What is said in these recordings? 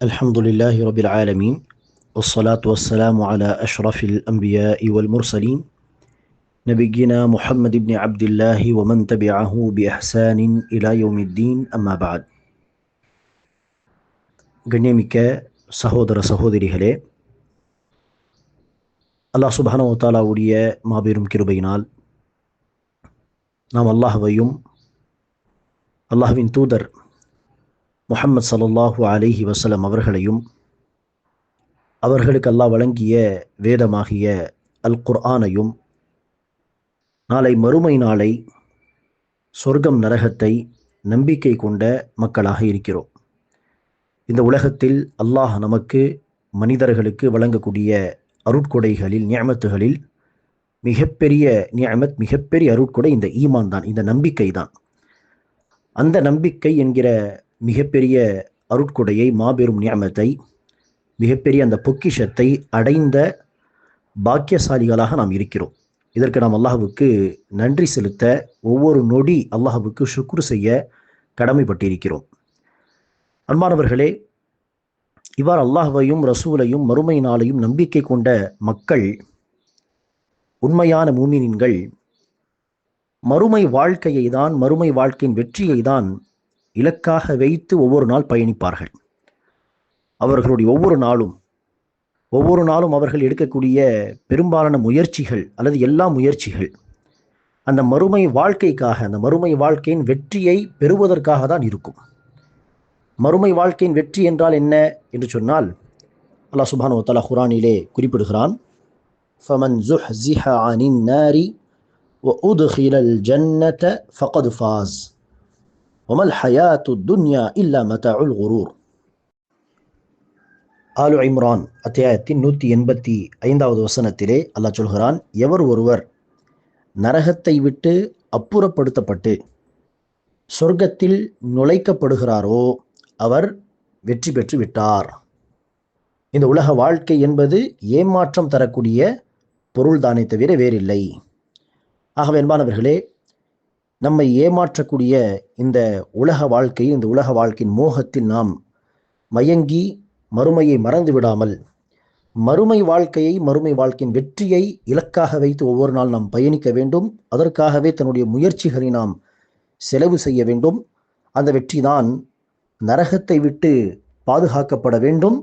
الحمد لله رب العالمين والصلاة والسلام على أشرف الأنبياء والمرسلين نبينا محمد بن عبد الله ومن تبعه بإحسان إلى يوم الدين أما بعد கண்ணியமிக்க சகோதர சகோதரிகளே, அல்லாஹ் சுப்ஹானஹு வ தஆலாவுடைய மாபெரும் கிருபையினால் நாம் அல்லாஹ்வையும் அல்லாஹ்வின் தூதர் முஹம்மது ஸல்லல்லாஹு அலைஹி வஸல்லம் அவர்களையும் அவர்களுக்கு அல்லாஹ் வழங்கிய வேதமாகிய அல் குர்ஆனையும் நாளை மறுமை நாளை சொர்க்கம் நரகத்தை நம்பிக்கை கொண்ட மக்களாக இருக்கிறோம். இந்த உலகத்தில் அல்லாஹ் நமக்கு மனிதர்களுக்கு வழங்கக்கூடிய அருட்கொடைகளில் நியமத்துகளில் மிகப்பெரிய நியமத், மிகப்பெரிய அருட்கொடை இந்த ஈமான் தான், இந்த நம்பிக்கை தான். அந்த நம்பிக்கை என்கிற மிகப்பெரிய அருட்கொடையை, மாபெரும் நியமத்தை, மிகப்பெரிய அந்த பொக்கிஷத்தை அடைந்த பாக்கியசாலிகளாக நாம் இருக்கிறோம். இதற்கு நாம் அல்லாஹ்வுக்கு நன்றி செலுத்த, ஒவ்வொரு நொடி அல்லாஹ்வுக்கு ஷுக்ர் செய்ய கடமைப்பட்டிருக்கிறோம். அன்பானவர்களே, இவ்வாறு அல்லாஹ்வையும் ரசூலையும் மறுமை நாளையும் நம்பிக்கை கொண்ட மக்கள், உண்மையான மூமின்கள், மறுமை வாழ்க்கையை தான், மறுமை வாழ்க்கையின் வெற்றியை தான் இலக்காக வைத்து ஒவ்வொரு நாள் பயணிப்பார்கள். அவர்களுடைய ஒவ்வொரு நாளும் அவர்கள் எடுக்கக்கூடிய பெரும்பாலான முயற்சிகள் அல்லது எல்லா முயற்சிகள் அந்த மறுமை வாழ்க்கைக்காக, அந்த மறுமை வாழ்க்கையின் வெற்றியை பெறுவதற்காக தான் இருக்கும். மறுமை வாழ்க்கையின் வெற்றி என்றால் என்ன என்று சொன்னால், அல்லாஹ் சுப்ஹானஹு வ தஆலா குர்ஆனிலே குறிப்பிடுகிறான், ஃபமன் ஸுஹ்ஸிஹ அனின் நாரி வ உத்கிலல் ஜன்னத ஃபகத் ஃபாஸ் வமல் ஹயாத்துத் துன்யா இல்லா மதாஉல் குரூர். ஆலு இம்ரான் அத்தியாயத்தின் 185வது வசனத்திலே அல்லாஹ் சொல்கிறான், எவர் ஒருவர் நரகத்தை விட்டு அப்புறப்படுத்தப்பட்டு சொர்க்கத்தில் நுழைக்கப்படுகிறாரோ அவர் வெற்றி பெற்று விட்டார். இந்த உலக வாழ்க்கை என்பது ஏமாற்றம் தரக்கூடிய பொருள்தானே தவிர வேறில்லை. ஆகவே அன்பானவர்களே, நம்மை ஏமாற்றக்கூடிய இந்த உலக வாழ்க்கையில், இந்த உலக வாழ்க்கையின் மோகத்தில் நாம் மயங்கி மறுமையை மறந்து விடாமல், மறுமை வாழ்க்கையை, மறுமை வாழ்க்கையின் வெற்றியை இலக்காக வைத்து ஒவ்வொரு நாள் நாம் பயணிக்க வேண்டும். அதற்காகவே தன்னுடைய முயற்சிகளை நாம் செலவு செய்ய வேண்டும். அந்த வெற்றி தான் நரகத்தை விட்டு பாதுகாக்கப்பட வேண்டும்,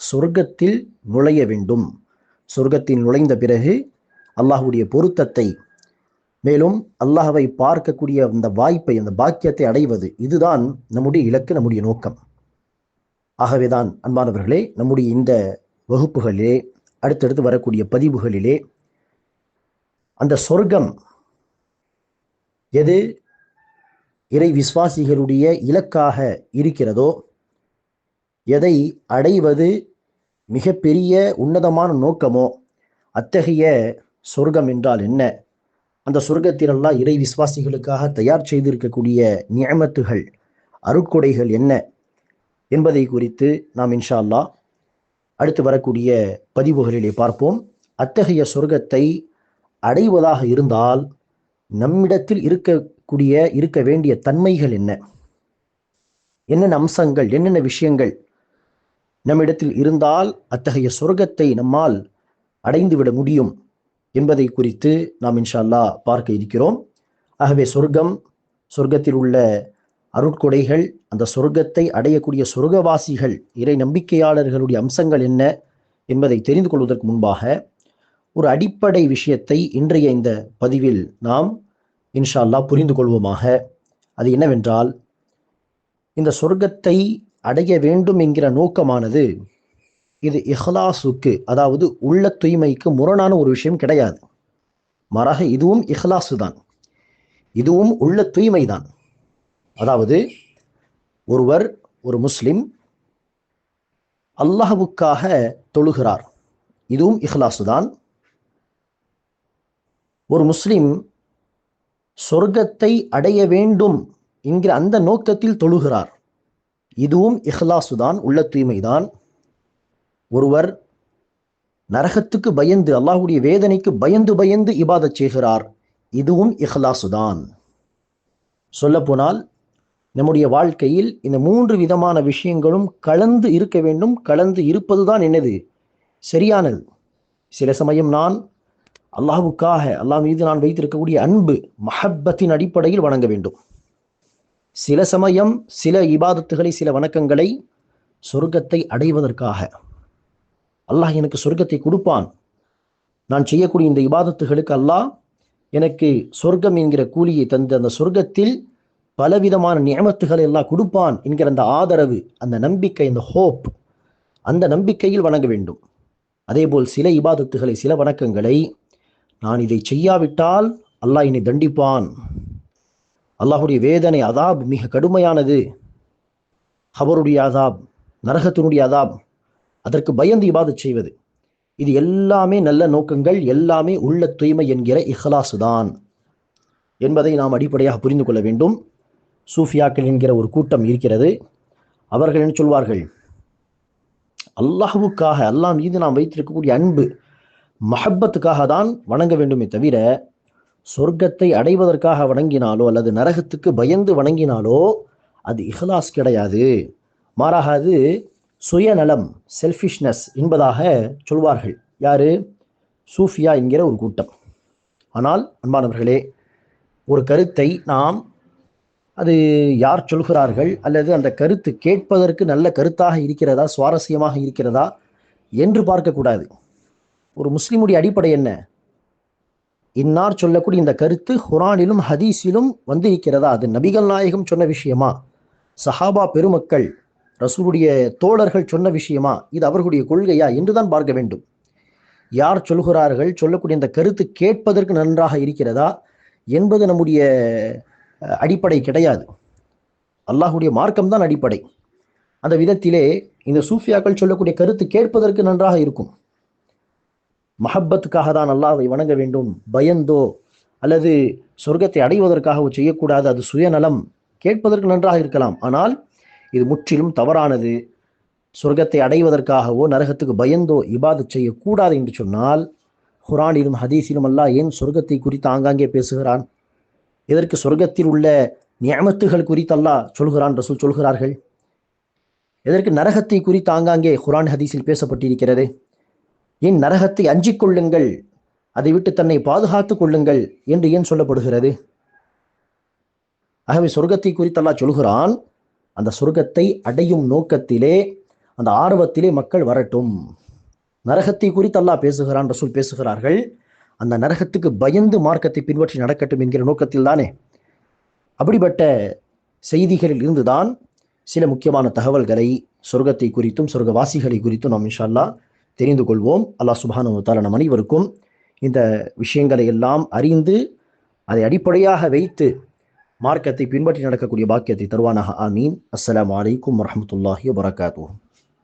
சொர்க்கத்தில் நுழைய வேண்டும். சொர்க்கத்தில் நுழைந்த பிறகு அல்லாஹ்வுடைய பொருத்தத்தை, மேலும் அல்லாஹ்வை பார்க்கக்கூடிய அந்த வாய்ப்பை, அந்த பாக்கியத்தை அடைவது, இதுதான் நம்முடைய இலக்கு, நம்முடைய நோக்கம். ஆகவேதான் அன்பானவர்களே, நம்முடைய இந்த வகுப்புகளிலே, அடுத்தடுத்து வரக்கூடிய பதிவுகளிலே, அந்த சொர்க்கம் எது இறை விசுவாசிகளுடைய இலக்காக இருக்கிறதோ, எதை அடைவது மிகப்பெரிய உன்னதமான நோக்கமோ, அத்தகைய சொர்க்கம் என்றால் என்ன, அந்த சொர்க்கத்தில் அல்லாஹ் இறை விசுவாசிகளுக்காக தயார் செய்திருக்கக்கூடிய நியமத்துகள், அருட்கொடைகள் என்ன என்பதை குறித்து நாம் இன்ஷா அல்லாஹ் அடுத்து வரக்கூடிய பதிவுகளிலே பார்ப்போம். அத்தகைய சொர்க்கத்தை அடைவதாக இருந்தால் நம்மிடத்தில் இருக்க வேண்டிய தன்மைகள் என்ன, என்னென்ன அம்சங்கள், என்னென்ன விஷயங்கள் நம்மிடத்தில் இருந்தால் அத்தகைய சொர்க்கத்தை நம்மால் அடைந்துவிட முடியும் என்பதை குறித்து நாம் இன்ஷா அல்லாஹ் பார்க்க இருக்கிறோம். ஆகவே சொர்க்கத்தில் உள்ள அருட்கொடைகள், அந்த சொர்க்கத்தை அடையக்கூடிய சொர்க்கவாசிகள், இறை நம்பிக்கையாளர்களுடைய அம்சங்கள் என்ன என்பதை தெரிந்து கொள்வதற்கு முன்பாக ஒரு அடிப்படை விஷயத்தை இன்றைய இந்த பதிவில் நாம் இன்ஷா அல்லாஹ் புரிந்து கொள்வோமாக. அது என்னவென்றால், இந்த சொர்க்கத்தை அடைய வேண்டும் என்கிற நோக்கமானது, இது இஹ்லாசுக்கு, அதாவது உள்ள தூய்மைக்கு முரணான ஒரு விஷயம் கிடையாது. மாறாக இதுவும் இஹ்லாசு தான், இதுவும் உள்ள தூய்மை தான். அதாவது ஒரு முஸ்லிம் அல்லாஹ்வுக்காக தொழுகிறார், இதுவும் இஹ்லாசு தான். ஒரு முஸ்லிம் சொர்க்கத்தை அடைய வேண்டும் என்கிற அந்த நோக்கத்தில் தொழுகிறார், இதுவும் இஹ்லாசு தான், உள்ள தூய்மை தான். ஒருவர் நரகத்துக்கு பயந்து, அல்லாஹ்வுடைய வேதனைக்கு பயந்து இபாதத் செய்கிறார், இதுவும் இஹ்லாசு தான். சொல்ல போனால் நம்முடைய வாழ்க்கையில் இந்த 3 விதமான விஷயங்களும் கலந்து இருக்க வேண்டும். கலந்து இருப்பதுதான் என்னது? சரியானது. சில சமயம் நான் அல்லாஹ்வுக்காக, அல்லாஹ் மீது நான் வைத்திருக்கக்கூடிய அன்பு மஹப்பத்தின் அடிப்படையில் வணங்க வேண்டும். சில சமயம் சில இபாதத்துகளை, சில வணக்கங்களை சொர்க்கத்தை அடைவதற்காக, அல்லாஹ் எனக்கு சொர்க்கத்தை கொடுப்பான், நான் செய்யக்கூடிய இந்த இபாதத்துகளுக்கு அல்லாஹ் எனக்கு சொர்க்கம் என்கிற கூலியை தந்து அந்த சொர்க்கத்தில் பலவிதமான நியமத்துகளை எல்லாம் கொடுப்பான் என்கிற அந்த ஆதரவு, அந்த நம்பிக்கை, அந்த ஹோப், அந்த நம்பிக்கையில் வணங்க வேண்டும். அதேபோல் சில இபாதத்துகளை, சில வணக்கங்களை நான் இதை செய்யாவிட்டால் அல்லாஹ் என்னை தண்டிப்பான், அல்லாஹுடைய வேதனை, அதாப் மிக கடுமையானது, ஹபருடைய அதாப், நரகத்தினுடைய அதாப், அதற்கு பயந்து இபாதத் செய்வது, இது எல்லாமே நல்ல நோக்கங்கள், எல்லாமே உள்ள தூய்மை என்கிற இஹ்லாசு தான் என்பதை நாம் அடிப்படையாக புரிந்து கொள்ள வேண்டும். சூஃபியாக்கள் என்கிற ஒரு கூட்டம் இருக்கிறது. அவர்கள் என்ன சொல்வார்கள்? அல்லாஹ்வுக்காக, அல்லாஹ் மீது நாம் வைத்திருக்கக்கூடிய அன்பு மஹப்பத்துக்காக தான் வணங்க வேண்டுமே தவிர சொர்க்கத்தை அடைவதற்காக வணங்கினாலோ அல்லது நரகத்துக்கு பயந்து வணங்கினாலோ அது இஹ்லாஸ் கிடையாது. மாறாக அது சுயநலம், செல்ஃபிஷ்னஸ் என்பதாக சொல்வார்கள். யாரு? சூஃபியா என்கிற ஒரு கூட்டம். ஆனால் அன்பானவர்களே, ஒரு கருத்தை நாம் அது யார் சொல்கிறார்கள் அல்லது அந்த கருத்து கேட்பதற்கு நல்ல கருத்தாக இருக்கிறதா, சுவாரஸ்யமாக இருக்கிறதா என்று பார்க்கக்கூடாது. ஒரு முஸ்லிமுடைய அடிப்படை என்ன? இன்னார் சொல்லக்கூடிய இந்த கருத்து குர்ஆனிலும் ஹதீஸிலும் வந்து இருக்கிறதா, அது நபிகள் நாயகம் சொன்ன விஷயமா, சஹாபா பெருமக்கள் ரசூலுடைய தோழர்கள் சொன்ன விஷயமா, இது அவர்களுடைய கொள்கையா என்றுதான் பார்க்க வேண்டும். யார் சொல்கிறார்கள், சொல்லக்கூடிய இந்த கருத்து கேட்பதற்கு நன்றாக இருக்கிறதா என்பது நம்முடைய அடிப்படை கிடையாது. அல்லாஹுடைய மார்க்கம் தான் அடிப்படை. அந்த விதத்திலே இந்த சூஃபியாக்கள் சொல்லக்கூடிய கருத்து கேட்பதற்கு நன்றாக இருக்கும். மஹப்பத்துக்காக தான் அல்லாஹ்வை வணங்க வேண்டும், பயந்தோ அல்லது சொர்க்கத்தை அடைவதற்காக செய்யக்கூடாது, அது சுயநலம், கேட்பதற்கு நன்றாக இருக்கலாம். ஆனால் இது முற்றிலும் தவறானது. சொர்க்கத்தை அடைவதற்காகவோ நரகத்துக்கு பயந்தோ இபாதத் செய்யக்கூடாது என்று சொன்னால் குர்ஆனிலும் ஹதீஸிலும் அல்லாஹ் ஏன் சொர்க்கத்தை குறித்து ஆங்காங்கே பேசுகிறான்? இதற்கு சொர்க்கத்தில் உள்ள நியமத்துகள் குறித்து அல்லாஹ் சொல்கிறான், ரசூல் சொல்கிறார்கள். இதற்கு நரகத்தை குறித்து ஆங்காங்கே குர்ஆன் ஹதீஸில் பேசப்பட்டிருக்கிறது. ஏன் நரகத்தை அஞ்சிக் கொள்ளுங்கள், அதை விட்டு தன்னை பாதுகாத்துக் கொள்ளுங்கள் என்று ஏன் சொல்லப்படுகிறது? ஆகவே சொர்க்கத்தை குறித்து அல்லாஹ் சொல்கிறான். அந்த சொர்க்கத்தை அடையும் நோக்கத்திலே, அந்த ஆர்வத்திலே மக்கள் வரட்டும். நரகத்தை குறித்து அல்லாஹ் பேசுகிறான், ரசூல் பேசுகிறார்கள். அந்த நரகத்துக்கு பயந்து மார்க்கத்தை பின்பற்றி நடக்கட்டும் என்கிற நோக்கத்தில் தானே. அப்படிப்பட்ட செய்திகளில் இருந்துதான் சில முக்கியமான தகவல்களை சொர்க்கத்தை குறித்தும் சொர்க்கவாசிகளை குறித்தும் நாம் இன்ஷா அல்லாஹ் தெரிந்து கொள்வோம். அல்லாஹ் சுப்ஹானஹு வ தஆலா நம் அனைவருக்கும் இந்த விஷயங்களை எல்லாம் அறிந்து அதை அடிப்படையாக வைத்து மார்க்கத்தை பின்பற்றி நடக்கக்கூடிய பாக்கியத்தை தருவானாக. ஆமீன். அஸ்ஸலாமு அலைக்கும் வரஹ்மத்துல்லாஹி வபரகாத்துஹு.